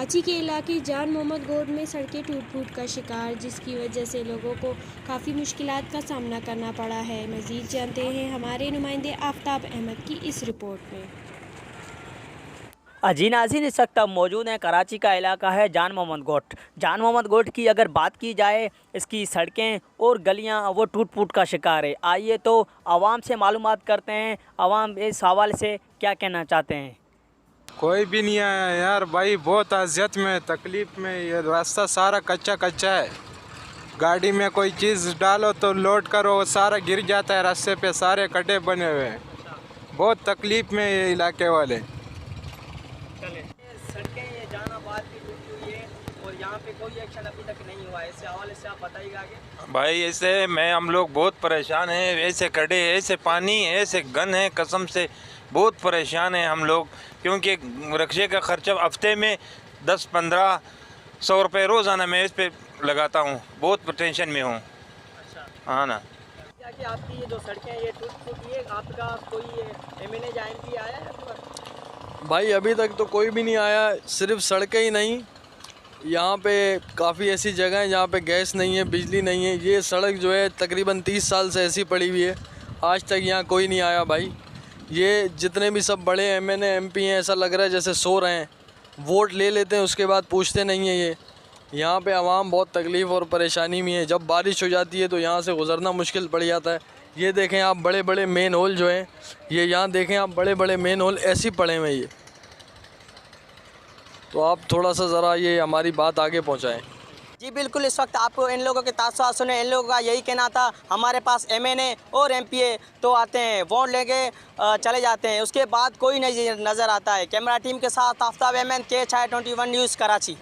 कराची के इलाके जान मोहम्मद गोड में सड़कें टूट-फूट का शिकार, जिसकी वजह से लोगों को काफ़ी मुश्किलात का सामना करना पड़ा है। मज़ीद जानते हैं हमारे नुमाइंदे आफ्ताब अहमद की इस रिपोर्ट में। जी नाज़रीन, इस वक्त मौजूद हैं कराची का इलाका है जान मोहम्मद गोड। जान मोहम्मद गोड की अगर बात की जाए, इसकी सड़कें और गलियां वो टूट फूट का शिकार है। आइए तो आवाम से मालूमात करते हैं, आवाम इस हवाले से क्या कहना चाहते हैं। कोई भी नहीं आया यार भाई, बहुत अजियत में तकलीफ में। ये रास्ता सारा कच्चा कच्चा है, गाड़ी में कोई चीज़ डालो तो लोड करो वो सारा गिर जाता है। रास्ते पे सारे कटे बने हुए हैं, बहुत तकलीफ में ये इलाके वाले। सड़कें ये जहानाबाद की टूटी हुई है और यहाँ पे कोई एक्शन अभी तक नहीं हुआ है, इस हवाले से आप बताइएगा आगे। भाई ऐसे हम लोग बहुत परेशान हैं, ऐसे खड़े ऐसे पानी ऐसे गन है, कसम से बहुत परेशान हैं हम लोग, क्योंकि रिक्शे का खर्चा हफ्ते में 10-15 रुपये रोज़ाना मैं इस पे लगाता हूँ। बहुत टेंशन में हूँ। अच्छा, हाँ ना। क्या कि आपकी ये जो सड़कें ये टूट फूटी है, आपका कोई एमएनए या एमपी आया है अभी तक? भाई अभी तक तो कोई भी नहीं आया। सिर्फ सड़कें ही नहीं, यहाँ पे काफ़ी ऐसी जगह हैं जहाँ पे गैस नहीं है, बिजली नहीं है। ये सड़क जो है तकरीबन 30 साल से ऐसी पड़ी हुई है, आज तक यहाँ कोई नहीं आया। भाई ये जितने भी सब बड़े एमएनए एमपी हैं, ऐसा लग रहा है जैसे सो रहे हैं, वोट ले लेते हैं उसके बाद पूछते नहीं हैं। ये यहाँ पे आवाम बहुत तकलीफ़ और परेशानी में है। जब बारिश हो जाती है तो यहाँ से गुज़रना मुश्किल पड़ जाता है। ये देखें आप, बड़े बड़े मेन होल जो हैं, ये यहाँ देखें आप, बड़े बड़े मेन होल ऐसे ही पड़े हुए हैं। ये तो आप थोड़ा सा ज़रा ये हमारी बात आगे पहुँचाएँ। जी बिल्कुल, इस वक्त आपको इन लोगों के तासुरात सुने। इन लोगों का यही कहना था, हमारे पास एमएनए और एमपीए तो आते हैं, वोट लेके चले जाते हैं, उसके बाद कोई नहीं नज़र आता है। कैमरा टीम के साथ आफ्ताब अहमद, KHI 21 न्यूज़, कराची।